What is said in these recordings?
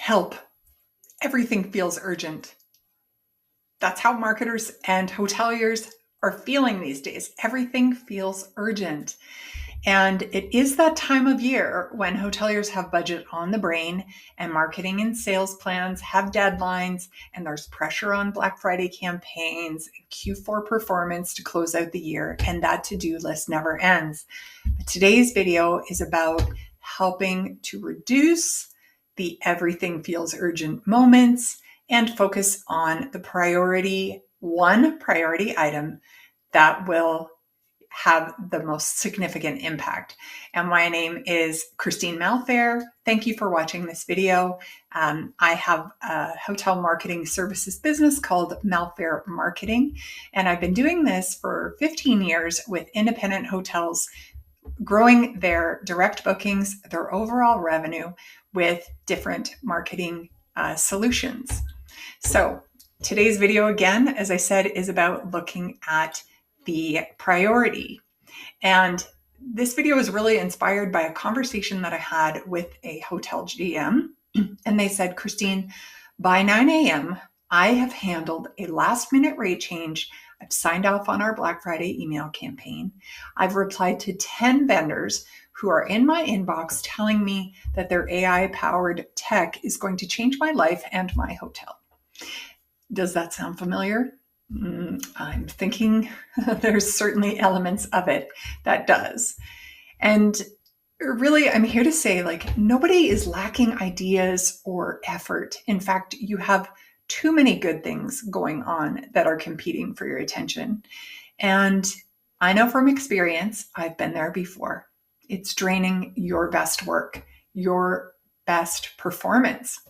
Help. Everything feels urgent. That's how marketers and hoteliers are feeling these days. Everything feels urgent. And it is that time of year when hoteliers have budget on the brain and marketing and sales plans have deadlines, and there's pressure on Black Friday campaigns, Q4 performance to close out the year, and that to-do list never ends. But today's video is about helping to reduce the everything feels urgent moments and focus on the one priority item that will have the most significant impact. And my name is 𝘃𝗶𝗹𝗶. Thank you for watching this video. I have a hotel marketing services business called Malfair Marketing, and I've been doing this for 15 years with independent hotels, growing their direct bookings, their overall revenue with different marketing solutions. So today's video, again, as I said, is about looking at the priority. And this video is really inspired by a conversation that I had with a hotel GM. And they said, Christine, by 9 a.m., I have handled a last minute rate change. I've signed off on our Black Friday email campaign. I've replied to 10 vendors who are in my inbox telling me that their AI-powered tech is going to change my life and my hotel. Does that sound familiar? I'm thinking there's certainly elements of it that does. And really, I'm here to say, nobody is lacking ideas or effort. In fact, you have too many good things going on that are competing for your attention. And I know from experience, I've been there before. It's draining your best work, your best performance.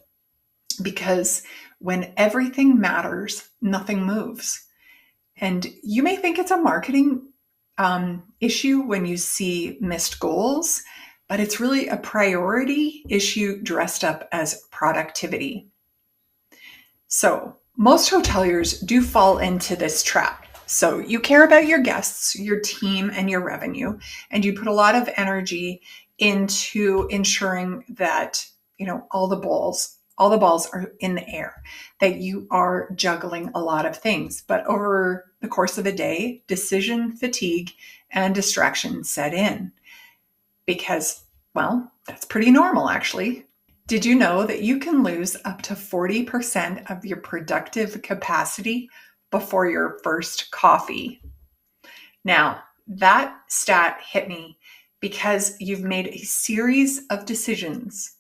Because when everything matters, nothing moves. And you may think it's a marketing issue when you see missed goals, but it's really a priority issue dressed up as productivity. So most hoteliers do fall into this trap. So you care about your guests, your team, and your revenue, and you put a lot of energy into ensuring that, all the balls are in the air, that you are juggling a lot of things. But over the course of a day, decision fatigue and distraction set in because, that's pretty normal, actually. Did you know that you can lose up to 40% of your productive capacity before your first coffee? Now, that stat hit me because you've made a series of decisions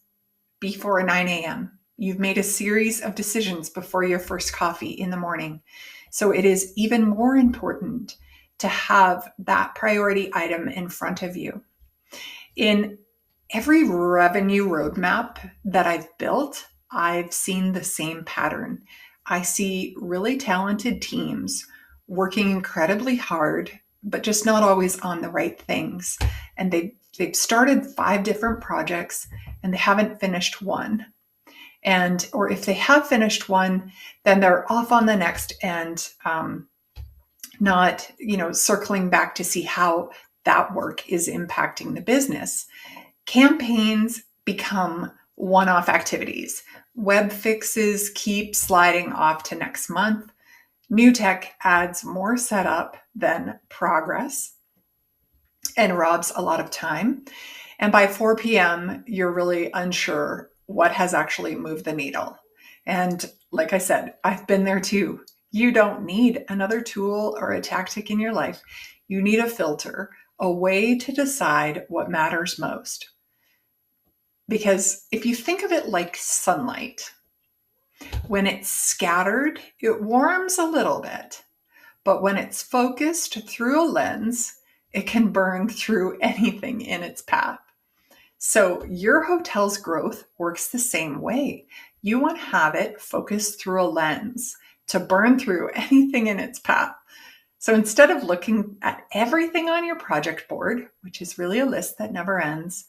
before 9 a.m. You've made a series of decisions before your first coffee in the morning. So it is even more important to have that priority item in front of you. In every revenue roadmap that I've built, I've seen the same pattern. I see really talented teams working incredibly hard, but just not always on the right things. And they've started 5 different projects and they haven't finished one. Or if they have finished one, then they're off on the next and not, circling back to see how that work is impacting the business. Campaigns become one-off activities. Web fixes keep sliding off to next month. New tech adds more setup than progress and robs a lot of time. And by 4 p.m., you're really unsure what has actually moved the needle. And like I said, I've been there too. You don't need another tool or a tactic in your life. You need a filter, a way to decide what matters most. Because if you think of it like sunlight, when it's scattered, it warms a little bit. But when it's focused through a lens, it can burn through anything in its path. So your hotel's growth works the same way. You want to have it focused through a lens to burn through anything in its path. So instead of looking at everything on your project board, which is really a list that never ends,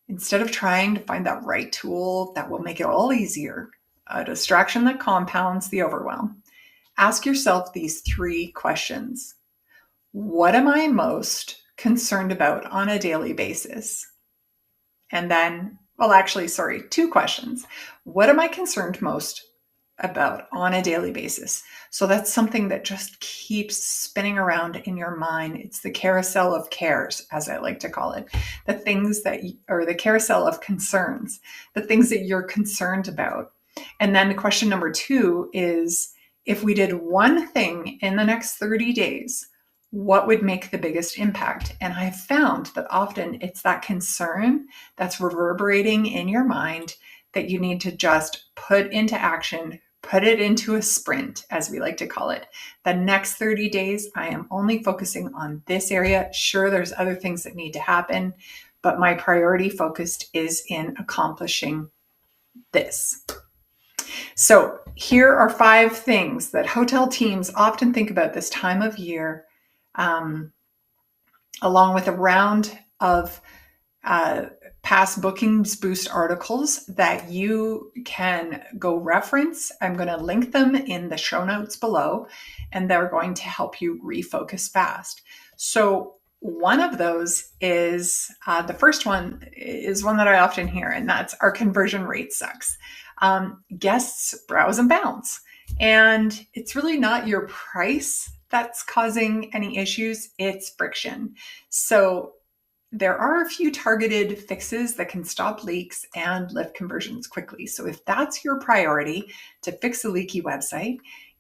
instead of trying to find that right tool that will make it all easier, a distraction that compounds the overwhelm, ask yourself these 3 questions. What am I most concerned about on a daily basis? And then Well, actually, sorry, 2 questions. What am I concerned most about on a daily basis? So that's something that just keeps spinning around in your mind. It's the carousel of cares, as I like to call it, the things that, or the carousel of concerns, the things that you're concerned about. And then question number 2 is, if we did one thing in the next 30 days, what would make the biggest impact? And I've found that often it's that concern that's reverberating in your mind that you need to just put into action, put it into a sprint, as we like to call it. The next 30 days, I am only focusing on this area. Sure, there's other things that need to happen, but my priority focused is in accomplishing this. So here are 5 things that hotel teams often think about this time of year, along with a round of past Bookings Boost articles that you can go reference. I'm going to link them in the show notes below, and they're going to help you refocus fast. So one of those is, the first one is one that I often hear, and that's our conversion rate sucks. Guests browse and bounce. And it's really not your price that's causing any issues, it's friction. So there are a few targeted fixes that can stop leaks and lift conversions quickly. So if that's your priority, to fix a leaky website,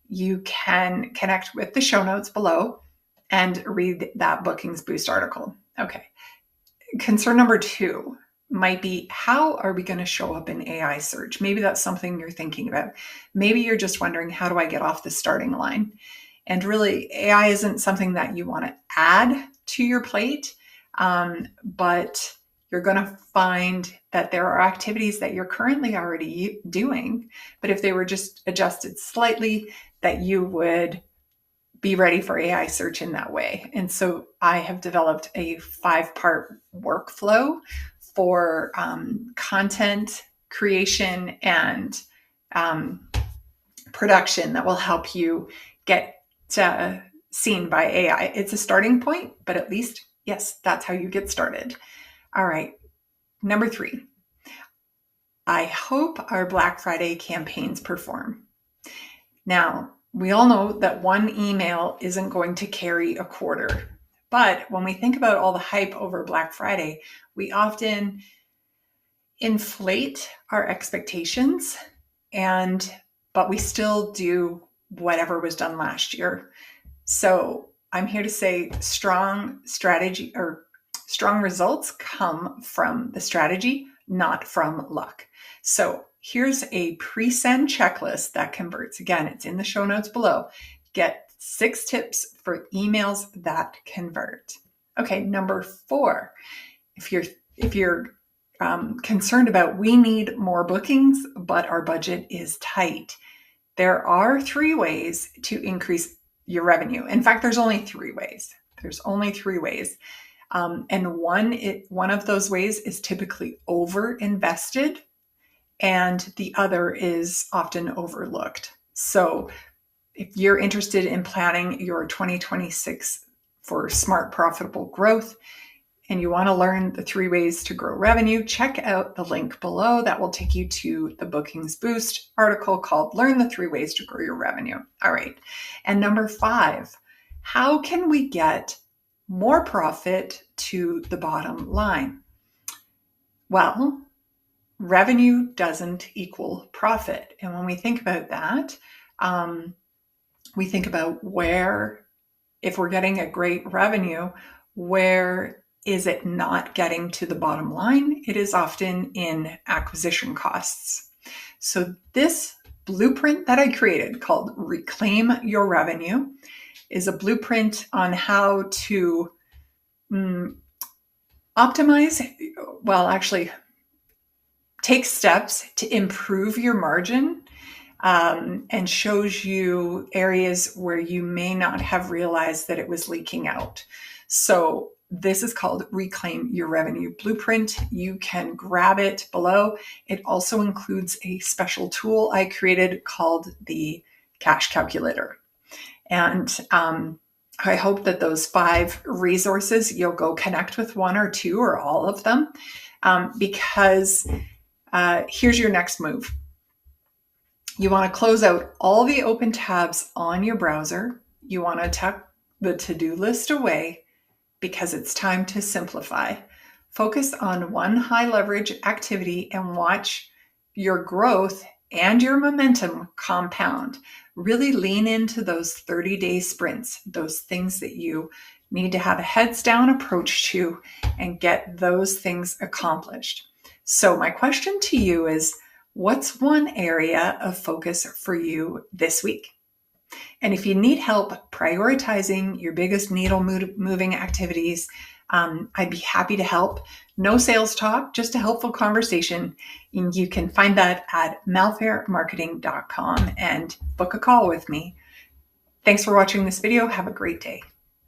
you can connect with the show notes below and read that Bookings Boost article. Okay. Concern number 2 might be, how are we going to show up in AI search? Maybe that's something you're thinking about. Maybe you're just wondering, how do I get off the starting line? And really, AI isn't something that you want to add to your plate, but you're going to find that there are activities that you're currently already doing, but if they were just adjusted slightly, that you would be ready for AI search in that way. And so I have developed a 5-part workflow for content creation and production that will help you get seen by AI. It's a starting point, but at least, yes, that's how you get started. All right. Number 3, I hope our Black Friday campaigns perform. Now, we all know that one email isn't going to carry a quarter, but when we think about all the hype over Black Friday, we often inflate our expectations, but we still do whatever was done last year. So I'm here to say strong strategy, or strong results come from the strategy, not from luck. So here's a pre-send checklist that converts. Again, it's in the show notes below. Get 6 tips for emails that convert. Okay, number 4, if you're concerned about, we need more bookings, but our budget is tight, there are 3 ways to increase your revenue. In fact, there's only 3 ways. And one of those ways is typically over invested, and the other is often overlooked. So if you're interested in planning your 2026 for smart, profitable growth, and you want to learn the 3 ways to grow revenue, check out the link below. That will take you to the Bookings Boost article called Learn the 3 Ways to Grow Your Revenue. All right. And number 5, how can we get more profit to the bottom line? Well, revenue doesn't equal profit. And when we think about that, we think about where, if we're getting a great revenue, where is it not getting to the bottom line? It is often in acquisition costs. So this blueprint that I created called Reclaim Your Revenue is a blueprint on how to take steps to improve your margin, and shows you areas where you may not have realized that it was leaking out. So this is called Reclaim Your Revenue Blueprint. You can grab it below. It also includes a special tool I created called the Cash Calculator. And I hope that those 5 resources, you'll go connect with 1 or 2 or all of them, because Here's your next move. You want to close out all the open tabs on your browser. You want to tuck the to-do list away because it's time to simplify. Focus on one high leverage activity and watch your growth and your momentum compound. Really lean into those 30-day sprints, those things that you need to have a heads down approach to and get those things accomplished. So my question to you is, what's one area of focus for you this week? And if you need help prioritizing your biggest needle moving activities, I'd be happy to help. No sales talk, just a helpful conversation. And you can find that at malfairmarketing.com and book a call with me. Thanks for watching this video. Have a great day.